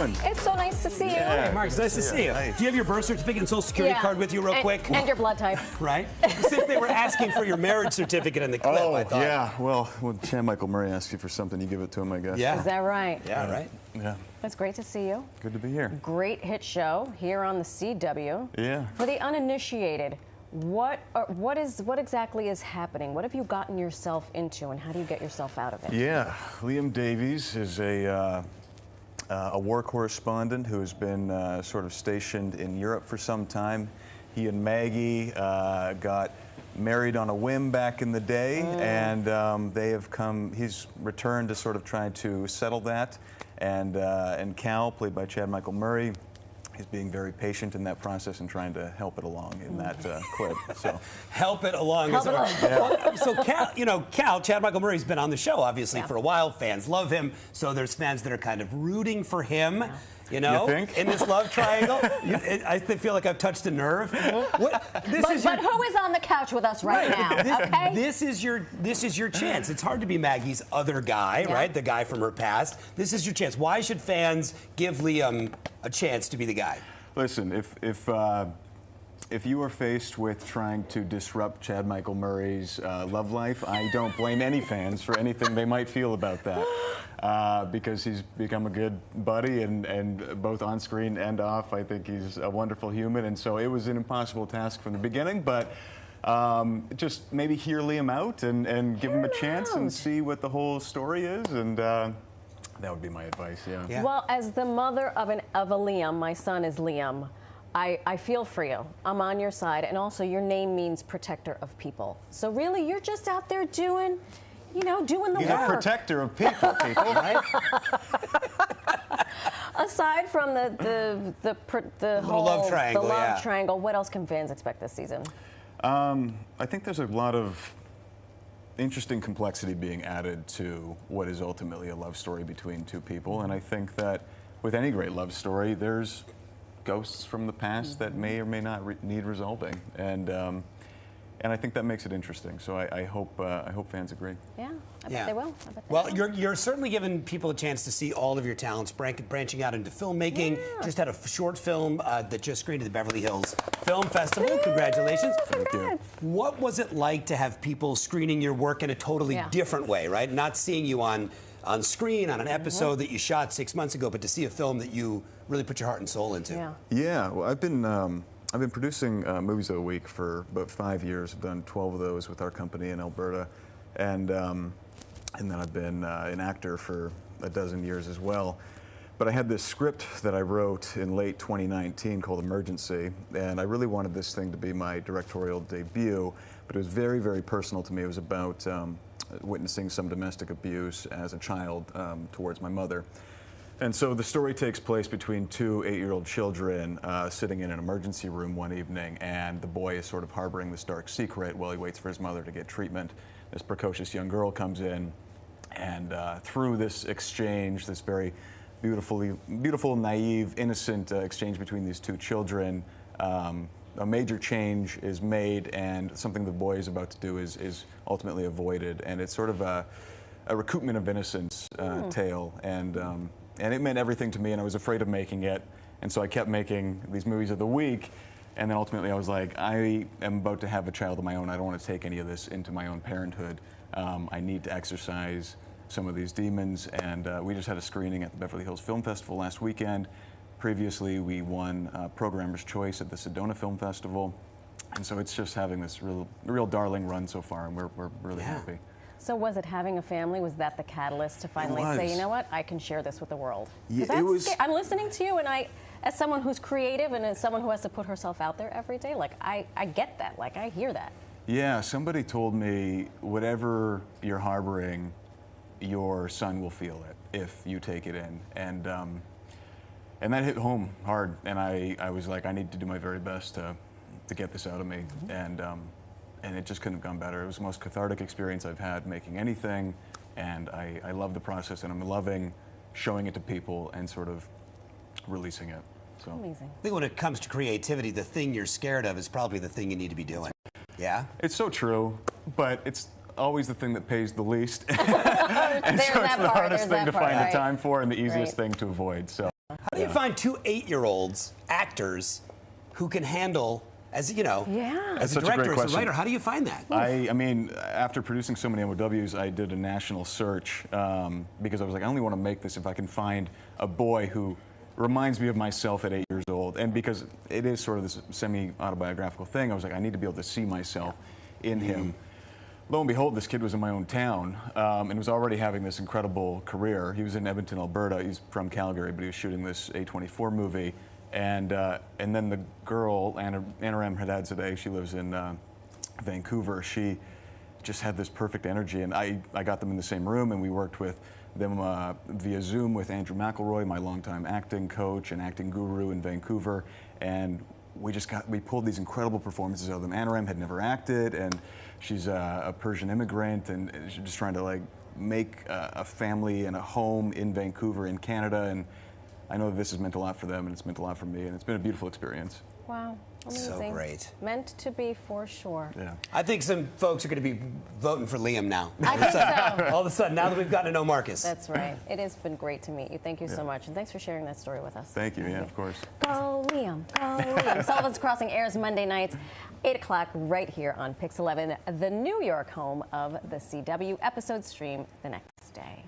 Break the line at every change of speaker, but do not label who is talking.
doing?
It's so nice to see you.
Hey, Mark, it's nice to see you.
Nice.
Do you have your birth certificate and social security card with you real quick?
And your blood type.
Right? As if they were asking for your marriage certificate in the clip, I thought.
Yeah. Well, when Chad Michael Murray asks you for something, you give it to him, I guess.
Yeah.
Is that right?
Yeah, right.
Yeah.
It's great to see you.
Good to be here.
Great hit show here on the CW.
Yeah.
For the uninitiated, what exactly is happening? What have you gotten yourself into, and how do you get yourself out of it?
Yeah. Liam Davies is a war correspondent who has been sort of stationed in Europe for some time. He and Maggie got married on a whim back in the day, and they have come. He's returned to sort of try to settle that, and Cal, played by Chad Michael Murray, is being very patient in that process and trying to help it along in that clip. So
help it along.
Help it along.
Well, so Cal, Chad Michael Murray's been on the show obviously for a while. Fans love him, so there's fans that are kind of rooting for him. Yeah. You know,
you think?
In this love triangle. I feel like I've touched a nerve.
But who is on the couch with us right now? Okay.
This is your chance. It's hard to be Maggie's other guy, right? The guy from her past. This is your chance. Why should fans give Liam a chance to be the guy?
Listen, if you are faced with trying to disrupt Chad Michael Murray's love life, I don't blame any fans for anything they might feel about that. Because he's become a good buddy, and both on screen and off, I think he's a wonderful human, and so it was an impossible task from the beginning, but just maybe hear Liam out and give him a chance and see what the whole story is, and that would be my advice, yeah.
Well, as the mother of a Liam, my son is Liam, I feel for you. I'm on your side, and also your name means protector of people. So really, you're just out there doing the work.
He's a protector of people, right?
Aside from the whole
love triangle,
the love triangle, what else can fans expect this season?
I think there's a lot of interesting complexity being added to what is ultimately a love story between two people, and I think that with any great love story, there's ghosts from the past that may or may not need resolving, and I think that makes it interesting. So I hope fans agree.
Yeah, I bet they will. I bet they
well,
will.
you're certainly giving people a chance to see all of your talents, branching out into filmmaking. Just had a short film that just screened at the Beverly Hills Film Festival. Congratulations.
Thank you.
What was it like to have people screening your work in a totally different way, right? Not seeing you on screen on an episode that you shot 6 months ago, but to see a film that you really put your heart and soul into.
Yeah. Well, I've been producing movies of the week for about 5 years. I've done 12 of those with our company in Alberta, and then I've been an actor for a dozen years as well. But I had this script that I wrote in late 2019 called Emergency, and I really wanted this thing to be my directorial debut, but it was very, very personal to me. It was about witnessing some domestic abuse as a child towards my mother. And so the story takes place between two 8-year-old children sitting in an emergency room one evening, and the boy is sort of harboring this dark secret while he waits for his mother to get treatment. This precocious young girl comes in, and through this exchange, this very beautiful, naive, innocent exchange between these two children, a major change is made, and something the boy is about to do is ultimately avoided. And it's sort of a recoupment of innocence tale, and it meant everything to me, and I was afraid of making it, and so I kept making these movies of the week, and then ultimately I was like, I am about to have a child of my own. I don't want to take any of this into my own parenthood. I need to exercise some of these demons, and we just had a screening at the Beverly Hills Film Festival last weekend. Previously, we won Programmer's Choice at the Sedona Film Festival, and so it's just having this real darling run so far, and we're really happy.
So was it having a family? Was that the catalyst to finally say, you know what, I can share this with the world?
Yeah, it was.
I'm listening to you, and as someone who's creative and as someone who has to put herself out there every day, like I get that, like I hear that. Yeah,
somebody told me whatever you're harboring, your son will feel it if you take it in, and that hit home hard. And I was like, I need to do my very best to get this out of me, and it just couldn't have gone better. It was the most cathartic experience I've had making anything, and I love the process, and I'm loving showing it to people and sort of releasing it. So.
Amazing.
I think when it comes to creativity, the thing you're scared of is probably the thing you need to be doing. Yeah?
It's so true, but it's always the thing that pays the least. And
There's
so it's
that
the
part,
hardest
there's
thing to
that part,
find
right.
the time for and the easiest thing to avoid. So.
How do you find two 8-year-olds, actors, who can handle, as you know, as a
such a great
director, as a
question.
writer, how do you find that?
I mean, after producing so many MOWs, I did a national search because I was like, I only want to make this if I can find a boy who reminds me of myself at 8 years old. And because it is sort of this semi-autobiographical thing, I was like, I need to be able to see myself in him. Lo and behold, this kid was in my own town and was already having this incredible career. He was in Edmonton, Alberta. He's from Calgary, but he was shooting this A24 movie. And then the girl, Anna Haddadzadeh, she lives in Vancouver. She just had this perfect energy, and I got them in the same room, and we worked with them via Zoom with Andrew McElroy, my longtime acting coach and acting guru in Vancouver, and we pulled these incredible performances out of them. Anna had never acted, and she's a Persian immigrant, and she's just trying to like make a family and a home in Vancouver, in Canada, and I know that this has meant a lot for them, and it's meant a lot for me, and it's been a beautiful experience.
Wow. Amazing.
So great.
Meant to be for sure.
Yeah.
I think some folks are going to be voting for Liam now.
I think so.
All of a sudden, now that we've gotten to know Marcus.
That's right. It has been great to meet you. Thank you so much. And thanks for sharing that story with us.
Thank you, yeah, of course.
Go Liam, go Liam. Sullivan's Crossing airs Monday nights, 8 o'clock, right here on Pix 11, the New York home of the CW. Episodes stream the next day.